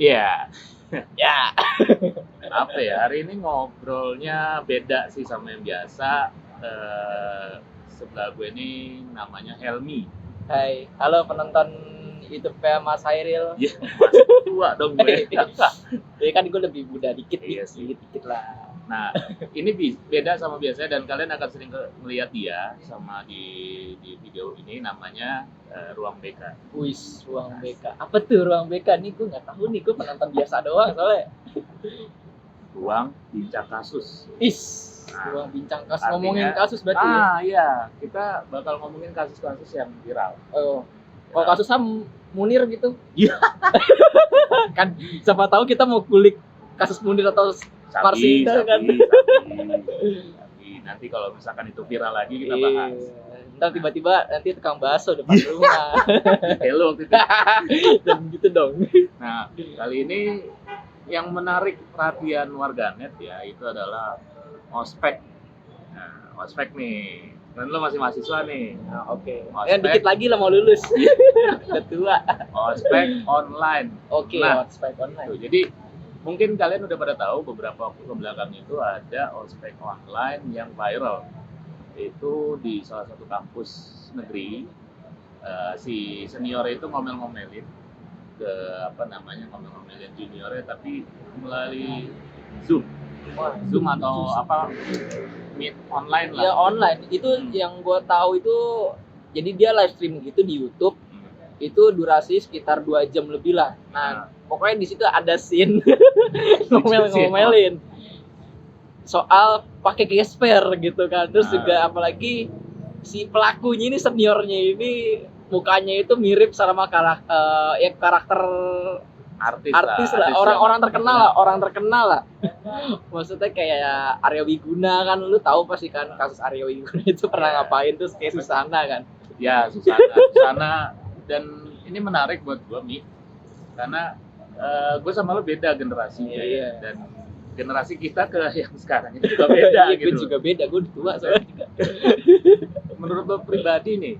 Iya. Ya. Apa ya, hari ini ngobrolnya beda sih sama yang biasa. Sebelah gue ini namanya Helmi. Hai, halo penonton YouTube-nya Mas Hairil. Ya, masih tua dong gue. Ya kan gue lebih muda dikit, Iya sih. dikit lah. Nah, ini beda sama biasanya dan kalian akan sering melihat dia sama di video ini namanya Ruang BK. Wis, ruang BK. Apa tuh ruang BK? Nih gue nggak tahu nih, gue penonton biasa doang soalnya. Ruang bincang kasus. Ruang bincang kasus, Artinya, ngomongin kasus berarti ya? Iya, kita bakal ngomongin kasus-kasus yang viral. Oh, kalau kasusnya Munir gitu? Iya. Kan siapa tahu kita mau kulik kasus Munir atau Marsida kan? Tapi nanti kalau misalkan itu viral lagi kita bahas. Ntar tiba-tiba nanti tukang bakso depan rumah. Hello waktu itu. Dan gitu dong. Nah, kali ini yang menarik perhatian warganet ya itu adalah ospek. Nah, ospek nih. Kan lo masih mahasiswa nih. Nah, oke. Ospek. Dikit lagi lah mau lulus. Udah tua. Ospek online. Oke, Nah, ospek online. Tuh, jadi mungkin kalian udah pada tahu beberapa waktu kebelakang itu ada ospek online yang viral. Itu di salah satu kampus negeri. Si senior itu ngomel-ngomelin ke ngomel-ngomelin juniornya tapi melalui Zoom atau apa meet online lah. Ya online. Itu yang gue tahu itu jadi dia live stream gitu di YouTube. Itu durasi sekitar 2 jam lebih lah. Nah, pokoknya di situ ada scene ngomel-ngomelin soal pakai gesper gitu kan. Terus juga apalagi si pelakunya ini seniornya ini mukanya itu mirip sama karakter artis lah, orang terkenal lah. Maksudnya kayak Arya Wiguna kan, lu tahu pasti kan kasus Arya Wiguna itu pernah ngapain tuh kayak Susana kan. Ya, Susana. Dan ini menarik buat gue, Mi, karena gue sama lo beda generasinya. Iya. Dan generasi kita ke yang sekarang itu juga beda. Iya, gitu. Gue juga beda, gue tua soalnya juga. Menurut lo pribadi nih,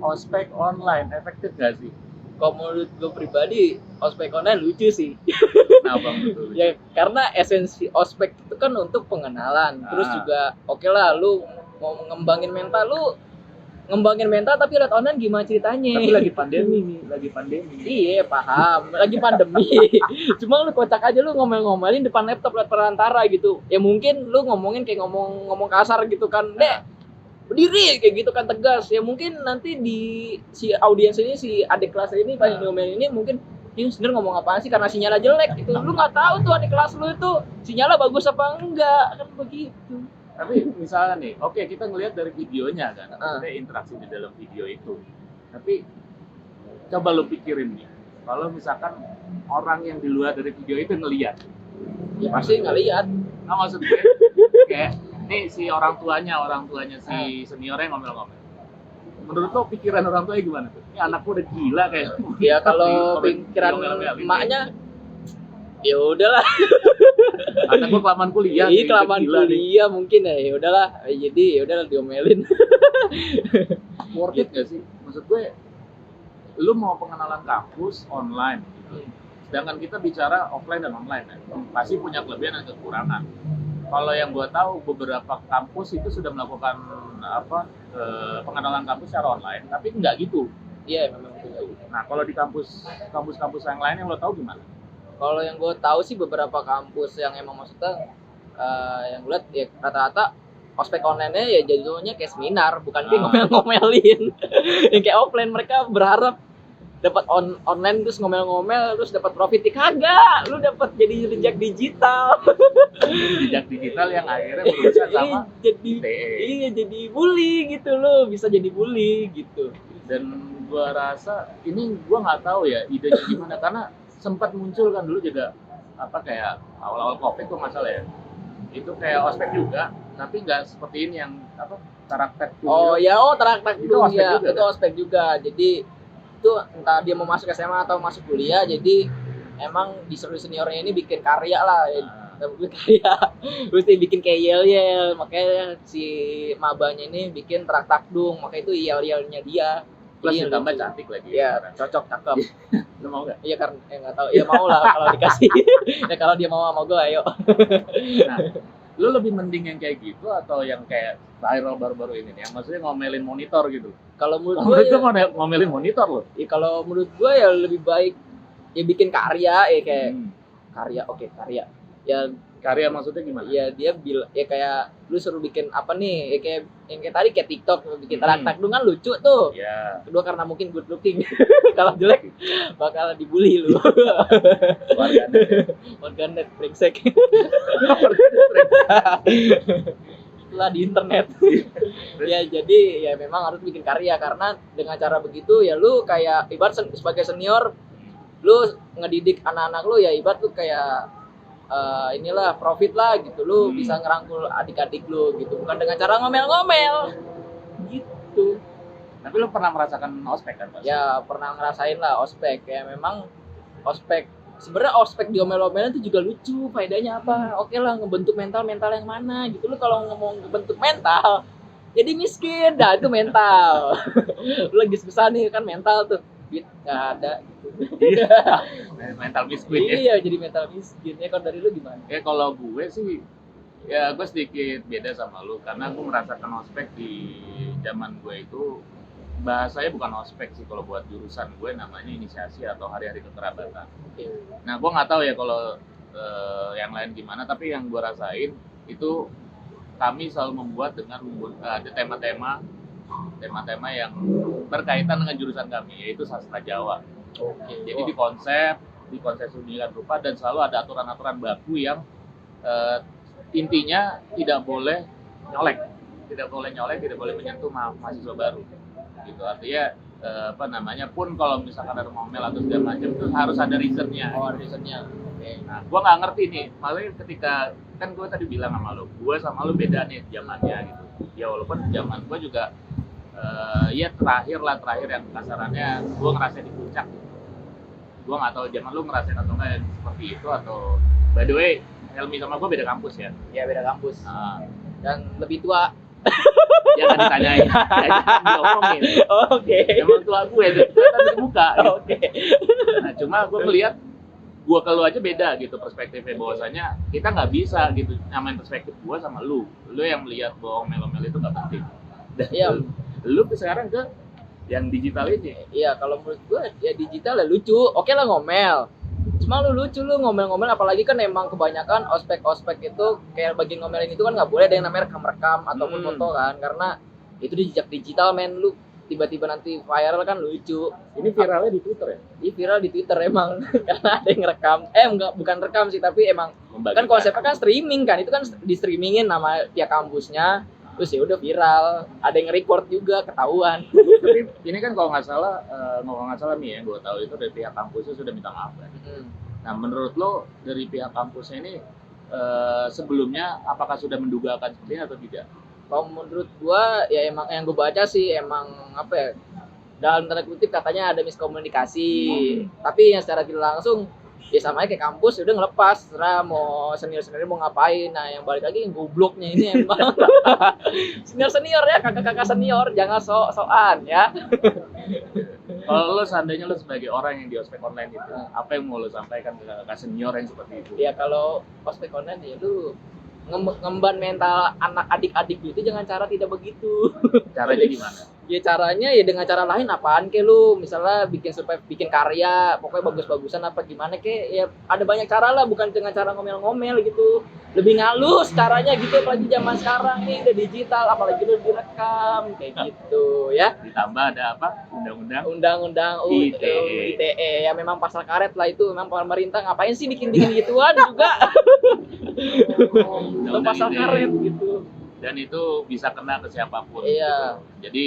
ospek online efektif nggak sih? Kalau menurut gue pribadi, ospek online lucu sih. Kenapa betul? Ya karena esensi ospek itu kan untuk pengenalan. Terus juga oke lah, lu mau ngembangin mental tapi lihat online gimana ceritanya? Tapi lagi pandemi nih, Iya paham, lagi pandemi. Cuma lu kocak aja lu ngomel-ngomelin depan laptop lihat perantara gitu. Ya mungkin lu ngomongin kayak ngomong kasar gitu kan, Dek. Berdiri kayak gitu kan tegas. Ya mungkin nanti di si audiens ini, si adik kelas ini pas ngomelin ini mungkin ini sebenarnya ngomong apaan sih karena sinyalnya jelek gitu. Lu nggak tahu tuh adik kelas lu itu sinyalnya bagus apa enggak kan begitu. Tapi misalnya nih, oke, kita ngelihat dari videonya kan, ada interaksi di dalam video itu. Tapi coba lu pikirin nih, kalau misalkan orang yang di luar dari video itu ngelihat, ya pasti ngelihat. Nah maksud gue, kayak nih si orang tuanya si seniornya ngomel-ngomel. Menurut lo pikiran orang tuanya gimana tuh? Ini anakku udah gila kayak. Ya kalau pikiran emaknya, ya udahlah. Anak gua kelamaan kuliah. Iya, kelamaan kuliah mungkin ya. Ya udahlah. Jadi ya udahlah diomelin. Worth it gak sih? Maksud gue, lu mau pengenalan kampus online gitu. Sedangkan kita bicara offline dan online ya. Pasti punya kelebihan dan kekurangan. Kalau yang gua tahu beberapa kampus itu sudah melakukan pengenalan kampus secara online, tapi enggak gitu. Iya, memang begitu. Nah, kalau di kampus yang lain yang lo tahu gimana? Kalau yang gue tahu sih beberapa kampus yang emang maksudnya yang gue lihat ya rata-rata ospek online-nya ya jadinya kayak seminar, bukan kayak ngomel-ngomelin. Yang kayak offline mereka berharap dapat online terus ngomel-ngomel terus dapat profit. Kagak, lu dapat jadi jejak digital. Jejak digital yang akhirnya berurusan sama jadi bully gitu loh, bisa jadi bully gitu. Dan gua rasa ini gua nggak tahu ya idenya gimana karena sempat muncul kan dulu juga kayak awal-awal Covid tuh masalah ya. Itu kayak ospek juga, tapi nggak seperti ini yang karakter tuh. Karakter itu ospek juga. Jadi itu entah dia mau masuk SMA atau masuk kuliah, jadi emang disuruh seniornya ini bikin karya lah. Mesti bikin kayak yel-yel, makanya si mabanya ini bikin trak-takdung, makanya itu yel-yelnya dia. Plus Iya, ditambah lucu. cantik lagi. Iya, sekarang. cocok, cakep. Lu mau nggak? Iya karena nggak tahu. Ya mau lah kalau dikasih. Ya kalau dia mau sama gue, ayo. Nah, lu lebih mending yang kayak gitu atau yang kayak viral baru-baru ini nih? Yang maksudnya ngomelin monitor gitu. Kalau menurut gue Menurut ya, gua ngomelin monitor loh. ya kalau menurut gue ya lebih baik ya bikin karya ya kayak karya, oke karya. Ya Karya maksudnya gimana? ya dia bilang ya kayak lu suruh bikin apa nih ya kayak yang kayak tadi kayak TikTok lu bikin tak kan lucu tuh. Ya, Kedua karena mungkin good looking. Kalau jelek bakal dibully lu. warganet ya. Warganet brengsek. Itulah di internet. Ya jadi ya memang harus bikin karya karena dengan cara begitu ya lu kayak ibarat sebagai senior lu ngedidik anak-anak lu ya ibarat lu kayak inilah profit lah gitu lu bisa ngerangkul adik-adik lu gitu bukan dengan cara ngomel-ngomel gitu. Tapi lu pernah merasakan ospek kan, Pak? Ya pernah ngerasain lah ospek ya memang ospek sebenarnya ospek diomel-omelin itu juga lucu faedahnya apa oke lah ngebentuk mental yang mana gitu lu kalau ngomong ngebentuk mental jadi miskin dah itu mental. Lu lagi susah nih kan mental tuh duit nggak ada Iya. Mental biskuit ya. iya jadi mental miskin ya kalau dari lu gimana? Ya kalau gue sih, ya gue sedikit beda sama lu karena gue merasakan ospek di zaman gue itu bahasanya bukan ospek sih kalau buat jurusan gue namanya inisiasi atau hari-hari kekerabatan. Nah gue nggak tahu ya kalau yang lain gimana, tapi yang gue rasain itu kami selalu membuat dengan ada tema-tema yang berkaitan dengan jurusan kami yaitu sastra Jawa. Oke. Jadi di konsep sedemikian rupa dan selalu ada aturan-aturan baku yang intinya tidak boleh nyolek, tidak boleh menyentuh mahasiswa baru. Gitu artinya pun kalau misalkan ada ngomel atau segala macam itu harus ada reasonnya. Oh ada reasonnya. Oke. Nah, gua nggak ngerti nih, malah ketika kan gua tadi bilang sama lu beda nih zamannya gitu. Ya walaupun zaman gua juga ya terakhir yang kasarannya gua ngerasain di puncak. Gua nggak tahu zaman lu ngerasain atau nggak yang seperti itu atau by the way Helmi sama gua beda kampus ya. Ya beda kampus Nah, dan lebih tua. jangan ditanyain, jangan diomongin. Oke. Emang tua gue ternyata terbuka. Gitu. Oke. Nah, cuma gue ngeliat gue ke lu aja beda gitu perspektifnya bahwasanya kita nggak bisa gitu nyamain perspektif gue sama lu yang melihat bahwa omel-omel itu nggak penting dan Iya. lu sekarang ke yang digital ini. Iya kalau menurut gua ya digital ya lucu. Oke lah ngomel. Cuma lu lucu lu ngomel-ngomel apalagi kan emang kebanyakan ospek itu kayak bagian ngomelin itu kan nggak boleh ada yang namanya rekam-rekam ataupun foto kan karena itu di jejak digital men lu tiba-tiba nanti viral kan lucu. Ini viralnya di Twitter ya? Ini viral di Twitter emang karena ada yang rekam. Bukan rekam sih tapi emang kan konsepnya kan streaming kan itu kan di streamingin nama pihak kampusnya. Terus ya udah viral, ada yang record juga ketahuan. Tapi ini kan kalau nggak salah nih yang gue tahu itu dari pihak kampusnya sudah minta maaf kan. Nah menurut lo dari pihak kampusnya ini sebelumnya apakah sudah mendugakan seperti ini atau tidak? Kalau menurut gua ya emang yang gua baca sih emang apa ya dalam tanda kutip katanya ada miskomunikasi. Tapi yang secara tidak langsung ya sama aja kayak kampus udah ngelepas terserah mau senior mau ngapain. Nah yang balik lagi yang gobloknya ini emang senior ya kakak senior jangan soan ya. Kalau lo seandainya lo sebagai orang yang di ospek online itu apa yang mau lo sampaikan ke kakak senior yang seperti itu? Ya kalau ospek online ya lu ngemban mental anak adik-adik itu jangan cara tidak begitu. Caranya gimana? Ya caranya ya dengan cara lain apaan ke lu misalnya bikin karya pokoknya bagus-bagusan apa gimana ke ya ada banyak cara lah bukan dengan cara ngomel-ngomel gitu lebih ngalus caranya gitu apalagi zaman sekarang nih udah digital apalagi udah direkam kayak gitu ya Ditambah ada apa? Undang-undang ITE ya memang pasal karet lah itu memang pemerintah ngapain sih bikin gituan juga. Itu pasal karet gitu. Dan itu bisa kena ke siapapun. Iya. Gitu. Jadi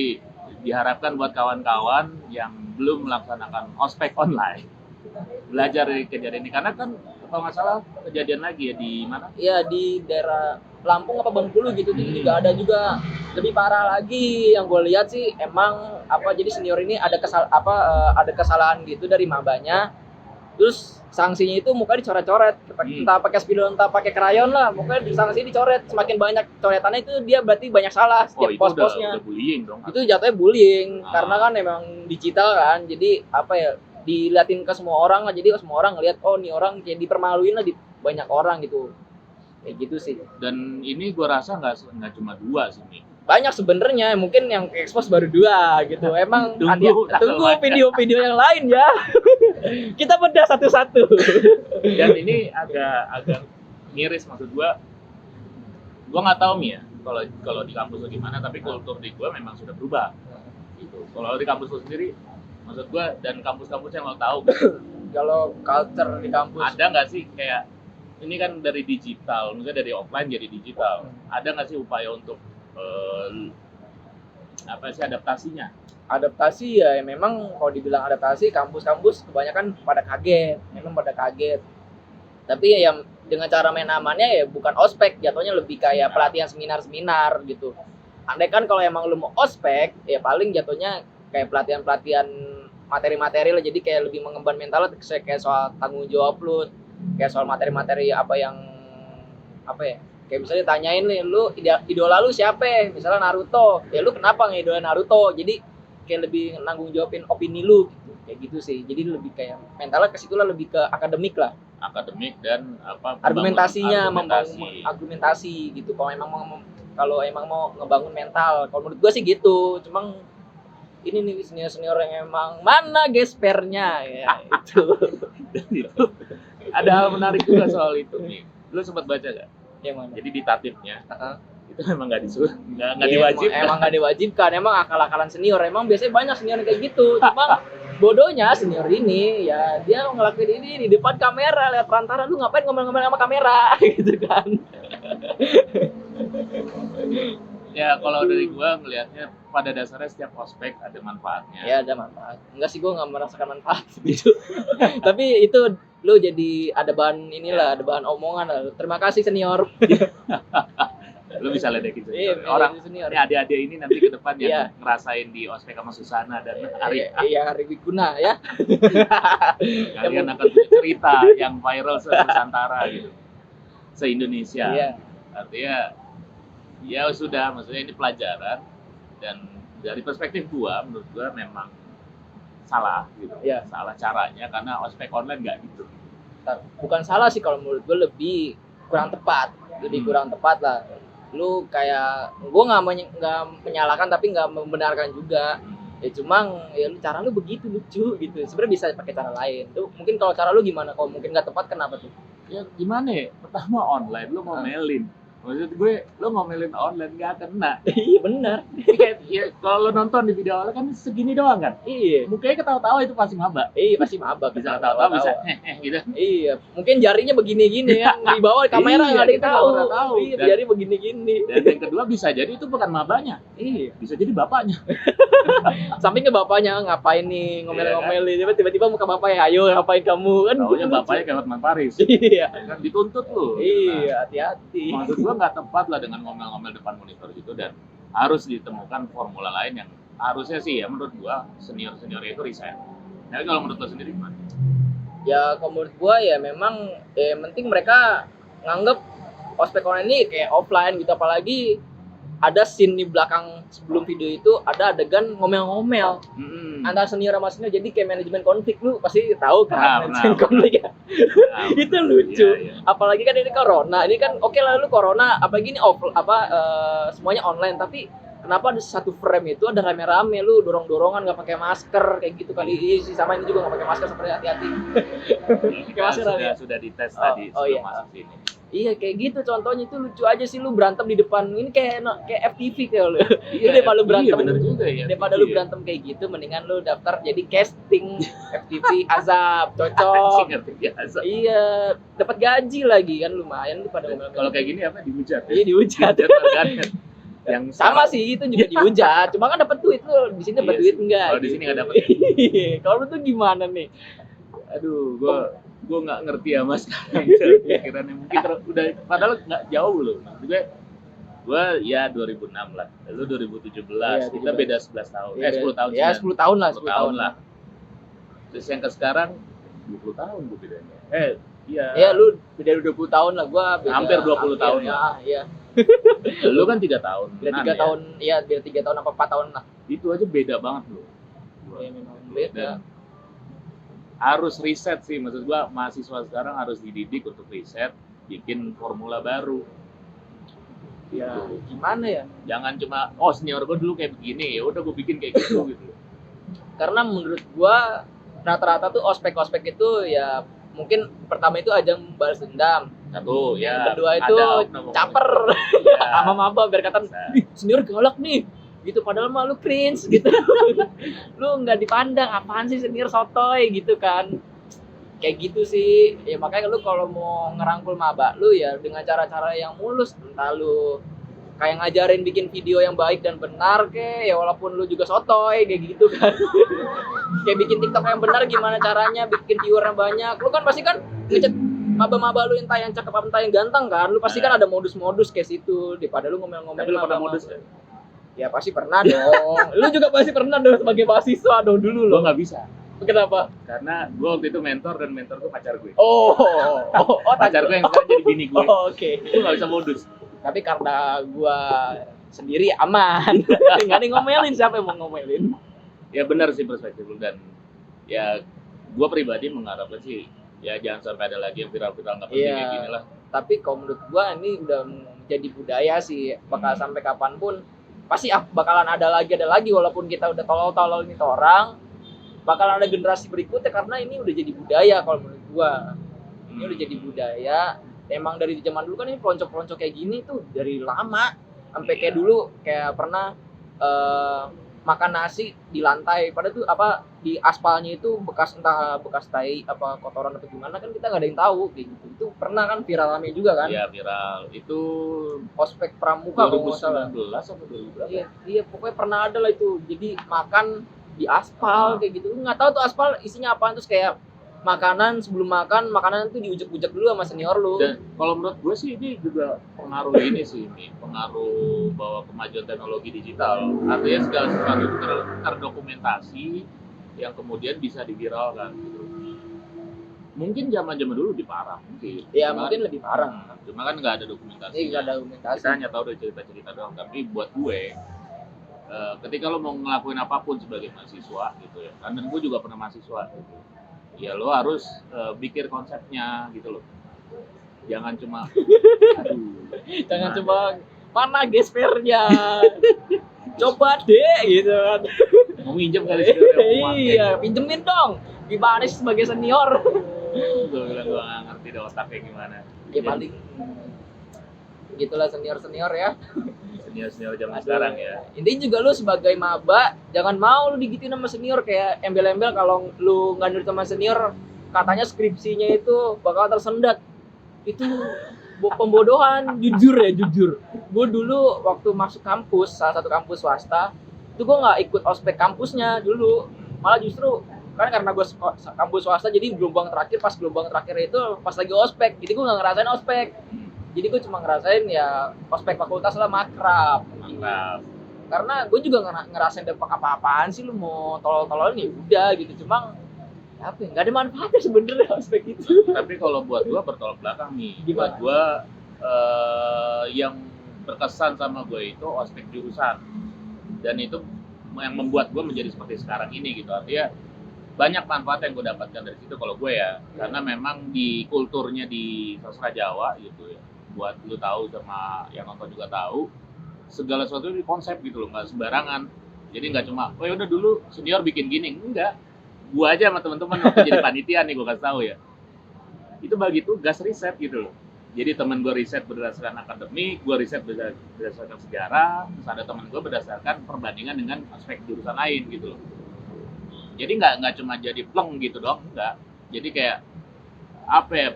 diharapkan buat kawan-kawan yang belum melaksanakan ospek online belajar dari kejadian ini karena kan kalau nggak salah kejadian lagi ya di mana? Iya di daerah Lampung apa Bengkulu gitu juga ada juga lebih parah lagi yang gue lihat sih emang apa jadi senior ini ada kesalahan gitu dari mabanya Terus sanksinya itu muka dicoret-coret, entah pakai spidol entah pakai krayon lah, muka sanksi dicoret. Semakin banyak coretannya itu dia berarti banyak salah setiap itu pos-posnya. udah bullying dong. Itu jatuhnya bullying karena kan emang digital kan. Jadi apa ya, diliatin ke semua orang lah, jadi semua orang ngeliat oh nih orang kayak dipermaluin lah di banyak orang gitu. Kayak gitu sih. Dan ini gua rasa nggak cuma 2 sih nih. Banyak sebenarnya, mungkin yang expose baru 2 gitu. Emang tunggu banyak. video-video yang lain ya. Kita bedah satu-satu. Dan ini agak miris, maksud gua nggak tahu nih ya kalau di kampus lo gimana, tapi kultur di gua memang sudah berubah gitu. Kalau di kampus lo sendiri, maksud gua, dan kampus-kampus yang lo tahu Kalau culture di kampus ada nggak sih kayak ini kan dari digital, misalnya dari offline jadi digital, ada nggak sih upaya untuk apa sih adaptasinya? adaptasi ya, memang kalau dibilang adaptasi kampus-kampus kebanyakan pada kaget, memang pada kaget. Tapi ya dengan cara main amannya ya bukan ospek, jatuhnya lebih kayak pelatihan seminar-seminar gitu. Andai kan kalau emang lu mau ospek, ya paling jatuhnya kayak pelatihan-pelatihan materi-materi lah, jadi kayak lebih mengemban mental lah, kayak soal tanggung jawab lu, kayak soal materi-materi apa ya, kayak misalnya tanyain nih, lu idola lu siapa? Misalnya Naruto. Ya lu kenapa ngidolain Naruto? Jadi kayak lebih nanggung jawabin opini lu gitu. Kayak gitu sih. Jadi lebih kayak mentalnya ke situ lah, lebih ke akademik lah. Akademik dan apa Argumentasinya, argumentasi. membangun argumentasi gitu. Kalau emang mau ngebangun mental, kalau menurut gua sih gitu. Cuma ini nih senior-senior yang emang mana gespernya ya itu. Dan itu ada hal menarik juga soal itu nih. Lu sempat baca gak? Yang mana? Jadi di tatipnya itu memang nggak disuruh, nggak Ya, diwajibkan. emang nggak diwajibkan, emang akal-akalan senior. Emang biasanya banyak senior kayak gitu. Cuma bodohnya senior ini ya dia ngelakuin ini di depan kamera, lihat perantara, lu ngapain ngomong-ngomong sama kamera gitu kan. Ya kalau dari gua ngelihatnya pada dasarnya setiap ospek ada manfaatnya. Ya ada manfaat. Enggak sih, gua nggak merasakan manfaat gitu. Tapi itu lu jadi ada bahan inilah, ada bahan omongan lah. Terima kasih senior. Lu bisa ledekin Iya, orang senior. ini adik-adik ini nanti ke depan yang Iya. ngerasain di ospek sama Susana dan Ari. Iya, Ari Wiguna ya. Kalian akan punya cerita yang viral se-Nusantara gitu, se-Indonesia. Iya. Artinya ya sudah, maksudnya ini pelajaran, dan dari perspektif gua, menurut gua memang salah gitu. Iya. Salah caranya karena ospek online nggak gitu. Bukan salah sih, kalau menurut gue lebih kurang tepat, kurang tepat lah. Lu kayak gue nggak menyalahkan tapi nggak membenarkan juga. Ya cuma ya cara lu begitu lucu gitu. Sebenarnya bisa pakai cara lain. Tuh mungkin kalau cara lu gimana? Kalau mungkin nggak tepat, kenapa tuh? Ya gimana ya? Pertama online, lu ngomelin. Maksud gue, lu ngomelin online nggak kena. Iya benar. Ya, kalau lu nonton di video awal kan segini doang kan? Iya. Mukanya ketawa-tawa itu pasti maba. Iya pasti mabak. Bisa ketawa-tawa, bisa gitu. Iya. Mungkin jarinya begini-gini kan di bawah kamera Iya, nggak ada yang kita tahu. nggak pernah tahu. Iya, Dan- jari begini-gini. Dan yang kedua bisa jadi itu bukan mabanya, Iya. bisa jadi bapaknya. Samping ke bapaknya ngapain nih ngomel-ngomelin, tiba-tiba muka bapaknya, ayo ngapain kamu kan? Taunya bapaknya kayak Hotman Paris. Iya. Kan dituntut lu. Iya, hati-hati. Maksud gua nggak tepat lah dengan ngomel-ngomel depan monitor gitu, dan harus ditemukan formula lain yang harusnya sih ya menurut gua senior-senior itu resign. Tapi kalau menurut lo sendiri gimana? Ya kalau menurut gua ya memang yang penting mereka nganggep ospek online ini kayak offline gitu, apalagi ada scene di belakang sebelum video itu ada adegan ngomel-ngomel antara senior sama senior, jadi kayak manajemen konflik, lu pasti tahu kan manajemen konflik ya. Itu lucu. Iya. Apalagi kan ini corona, ini kan oke lah lu corona, apalagi ini semuanya online, tapi kenapa ada satu frame itu ada rame-rame lu dorong-dorongan nggak pakai masker kayak gitu kali. Iya, sama ini juga nggak pakai masker, seperti hati-hati. Sudah dites tadi sebelum iya. masuk sini. Iya kayak gitu contohnya, itu lucu aja sih lu berantem di depan ini kayak FTV kayak lu. Iya, Daripada lu berantem, bener juga ya. daripada lu berantem kayak gitu, mendingan lu daftar jadi casting FTV Azab, cocok. Biasa. Iya, dapat gaji lagi kan, lumayan daripada Kalau kayak gini apa dihujat? iya dihujat. Warganet. Yang Sama sih itu juga dihujat, cuma kan dapat duit, lu di sini dapat Iya duit sih. enggak? Kalau di sini nggak dapat. Kalau lu tuh gimana nih? Aduh, gue nggak ngerti ya mas sekarang pikirannya mungkin udah, padahal nggak jauh loh. Gue ya 2006 lah, lu 2017, Iya, kita 17. beda 11 tahun, 10 tahun Ya sih. 10 tahun lah, 10 tahun lah. Terus yang ke sekarang 20 tahun gue bedanya. Iya. Ya lu beda 20 tahun lah, gua beda Hampir 20 tahun ya. Iya. Lu kan 3 tahun. Beda 3 tahun, iya beda 3 tahun apa 4 tahun lah. Itu aja beda banget loh. Ya memang beda. Dan harus riset sih, maksud gua mahasiswa sekarang harus dididik untuk riset, bikin formula baru. Ya gimana ya? Jangan cuma senior gua dulu kayak begini, ya udah gua bikin kayak gitu gitu. Karena menurut gua rata-rata tuh ospek-ospek itu ya mungkin pertama itu ajang balas dendam. Satu, ya. Yang kedua itu caper sama maba biar kata senior galak nih. Gitu padahal mah lu cringe gitu. Lu nggak dipandang, apaan sih senior sotoy gitu kan. Kayak gitu sih. Ya makanya lu kalau mau ngerangkul maba lu ya dengan cara-cara yang mulus, entah lu kayak ngajarin bikin video yang baik dan benar ya walaupun lu juga sotoy kayak gitu kan. Kayak bikin TikTok yang benar gimana caranya bikin viewernya banyak. Lu kan pasti kan ngechat maba-maba lu entah yang cakep entah yang ganteng kan. Lu pasti kan ada modus-modus kayak situ daripada lu ngomel-ngomel. Tapi lu pernah modus ya? Ya pasti pernah dong. Lu juga pasti pernah dong sebagai mahasiswa dong dulu lo. Gua nggak bisa. Kenapa? Karena gua waktu itu mentor dan mentor tuh pacar gue. Pacar Gue yang sekarang jadi bini gue. Oke. Itu nggak bisa modus. Tapi karena gua sendiri aman. Nggak ada yang ngomelin, siapa yang mau ngomelin? Ya benar sih perspektif lu, dan ya gua pribadi mengharapkan sih ya jangan sampai ada lagi yang viral-viral nggak penting kayak gini lah. Tapi kalau menurut gua ini udah jadi budaya sih, bakal sampai kapanpun pasti bakalan ada lagi walaupun kita udah tolol-tolol nih orang, bakalan ada generasi berikutnya karena ini udah jadi budaya kalau menurut gua. Ini udah jadi budaya. Emang dari zaman dulu kan ini pelonco-pelonco kayak gini tuh dari lama. Sampai kayak dulu kayak pernah makan nasi di lantai, padahal tuh apa di aspalnya itu bekas entah bekas tai apa kotoran atau gimana kan kita nggak ada yang tahu kayak gitu. Itu pernah kan viral rame juga kan? Iya viral. Itu Ospek pramuka kalau nggak salah. 2019 atau 2000 berapa? Iya pokoknya pernah ada lah itu. Jadi makan di aspal kayak gitu. Nggak tahu tuh aspal isinya apaan, terus kayak makanan sebelum makan makanan itu diujek-ujek dulu sama senior lu. Dan kalau menurut gue sih ini juga pengaruh ini sih, pengaruh bahwa kemajuan teknologi digital. Artinya segala sesuatu itu terdokumentasi yang kemudian bisa diviralkan gitu. Mungkin zaman-zaman dulu lebih parah mungkin. Ya mungkin lebih parah. Cuma kan nggak ada dokumentasi. Iya nggak ada dokumentasi. Kita hanya tahu dari cerita-cerita doang. Tapi buat gue, ketika lo mau ngelakuin apapun sebagai mahasiswa gitu ya, kan gue juga pernah mahasiswa gitu. Ya lo harus pikir konsepnya gitu loh. Jangan cuma jangan cuma mana gespernya. Coba deh gitu kan. Mau minjem kali sih. Iya, pinjemin dong. Gimana sih sebagai senior? Gue bilang gue nggak ngerti deh otaknya gimana. Ya paling gitulah senior ya. Senior zaman sekarang ya. Intinya juga lu sebagai maba jangan mau lu digituin sama senior kayak embel-embel kalau lu nggak nurut sama senior katanya skripsinya itu bakal tersendat. Itu pembodohan, jujur. Gue dulu waktu masuk kampus, salah satu kampus swasta, itu gue nggak ikut ospek kampusnya dulu. Malah justru kan karena gue kampus swasta jadi gelombang terakhir itu pas lagi ospek, jadi gue nggak ngerasain ospek. Jadi gue cuma ngerasain ya ospek fakultas lah makrab. Karena gue juga ngerasain dampak apa-apaan sih, lu mau tolol-tololin ya udah gitu. Cuma apa ya, nggak ada manfaatnya sebenarnya ospek itu. Tapi kalau buat gue bertolak belakang nih. Gimana? Buat gue yang berkesan sama gue itu ospek jurusan. Dan itu yang membuat gue menjadi seperti sekarang ini gitu. Artinya banyak manfaat yang gue dapatkan dari situ kalau gue ya. Karena memang di kulturnya di sastra Jawa gitu ya. Buat lu tahu sama yang nonton juga tahu, segala sesuatu di konsep gitu loh, nggak sembarangan. Jadi nggak cuma, oh ya udah dulu senior bikin gini, enggak. Gua aja sama teman-teman waktu jadi panitia nih, gua kasih tahu ya. Itu bagi tugas riset gitu loh. Jadi teman gua riset berdasarkan akademik, gua riset berdasarkan sejarah, terus ada teman gua berdasarkan perbandingan dengan aspek jurusan lain gitu loh. Jadi nggak cuma jadi pleng gitu dong, enggak. Jadi kayak apa ya?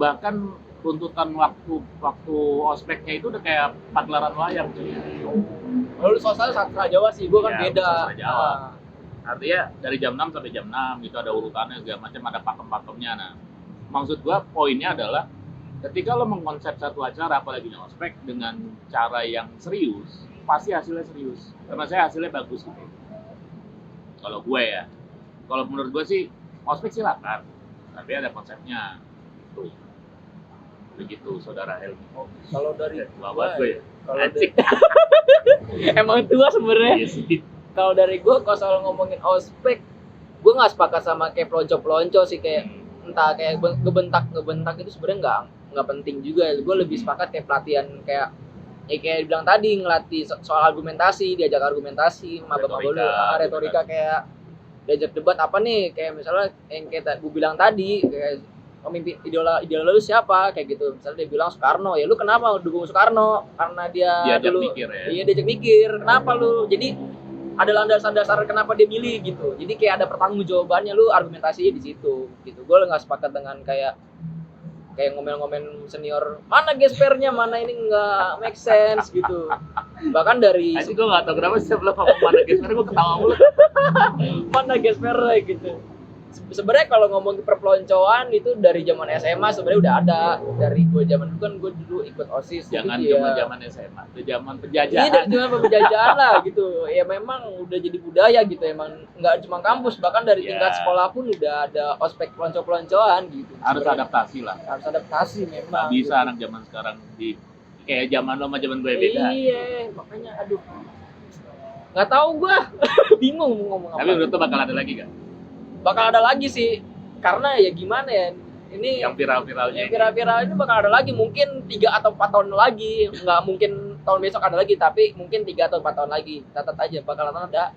Bahkan tuntutan waktu ospeknya itu udah kayak pagelaran wayang cuy. Lalu soalnya sastra Jawa sih, gua kan Ya, beda. sastra Jawa. Artinya dari jam 6 sampai jam 6 gitu ada urutannya segala macam, ada pakem-pakemnya. Nah, maksud gua poinnya adalah ketika lo mengkonsep satu acara apalagi ospek dengan cara yang serius, pasti hasilnya serius. Karena saya hasilnya bagus gitu. Kalau gue ya. Kalau menurut gue sih ospek silakan. tapi ada konsepnya. Tuh. Begitu saudara Helmi. Kalau dari Tua banget gue ya. kalau Anjing. emang tua sebenarnya. Iya sih. Kalau dari gue kalau soal ngomongin ospek, gue nggak sepakat sama kayak pelonco sih, kayak entah kayak ngebentak itu sebenarnya nggak penting juga. Gue lebih sepakat kayak pelatihan kayak kayak bilang tadi, ngelatih soal argumentasi, diajak argumentasi, retorika kayak diajak debat apa nih, kayak misalnya yang kayak gue bilang tadi, kayak pemimpin idola lu siapa kayak gitu. Misalnya dia bilang Soekarno, ya lu kenapa dukung Soekarno? Karena dia Diajak dulu mikir ya. Iya, diajak mikir. Kenapa lu? Jadi ada landasan-landasan kenapa dia milih gitu. Jadi kayak ada pertanggungjawabannya, lu argumentasinya di situ gitu. Gue nggak sepakat dengan kayak ngomel-ngomel senior, mana gespernya, mana ini nggak make sense gitu. Bahkan dari Gue nggak tahu kenapa setiap lo ngomong mana gesper gue ketawa mulu. mana gespernya gitu. Sebenarnya kalau ngomong perpeloncoan itu dari zaman SMA sebenarnya udah ada. Dari gue zaman dulu kan gue dulu ikut OSIS. Jangan jadi zaman SMA, itu zaman Iya, penjajahan. dari zaman penjajahan lah gitu. Ya memang udah jadi budaya gitu. Emang nggak cuma kampus, bahkan dari tingkat sekolah pun udah ada ospek pelonco-peloncoan gitu. Harus Sebenarnya adaptasi lah. harus adaptasi memang. Nggak bisa gitu. anak zaman sekarang kayak zaman lo sama zaman gue beda. Iya, makanya aduh. Nggak tahu gue, bingung mau ngomong apa. Tapi menurut lo bakal ada lagi gak? Bakal ada lagi sih, karena ya gimana ya, ini Yang viral-viralnya yang viral-viral ini bakal ada lagi, mungkin 3 atau 4 tahun lagi. Nggak mungkin tahun besok ada lagi, tapi mungkin 3 atau 4 tahun lagi. Catat aja, bakalan ada.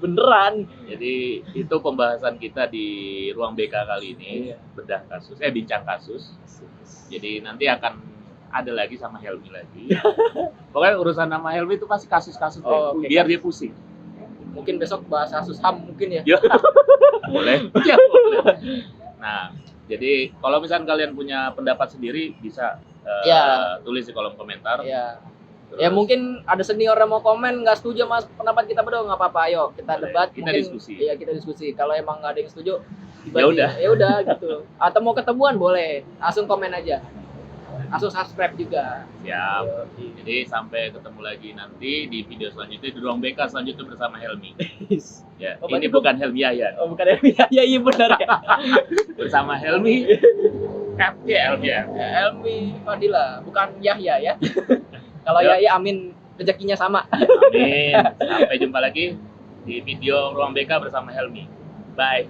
Beneran. Jadi itu pembahasan kita di ruang BK kali ini. Iya. Bedah kasus, bincang kasus. Jadi nanti akan ada lagi sama Helmi lagi. Pokoknya urusan nama Helmi itu pasti kasus-kasus deh. Oh, oke. Biar dia pusing. Mungkin besok bahas kasus HAM mungkin ya. Ya. Boleh. Ya, boleh. Nah, jadi kalau misalnya kalian punya pendapat sendiri bisa Ya. tulis di kolom komentar. Ya. Terus Ya mungkin ada senior yang mau komen nggak setuju mas pendapat kita berdua, nggak apa-apa, ayo kita Boleh. debat, Kita mungkin diskusi. Iya, kita diskusi. Kalau emang nggak ada yang setuju, Ya udah gitu. Atau mau ketemuan boleh, langsung komen aja, langsung subscribe juga. Siap. Jadi sampai ketemu lagi nanti di video selanjutnya di ruang BK selanjutnya bersama Helmi. Ya, Oh, ini berarti bukan Helmi Yayan. Oh bukan Helmi, ya iya benar ya. Bersama Helmi FGL ya. Helmi Fadila, bukan Yahya ya. Kalau Yuk. Yahya amin rezekinya sama. Amin. Sampai jumpa lagi di video ruang BK bersama Helmi. Bye.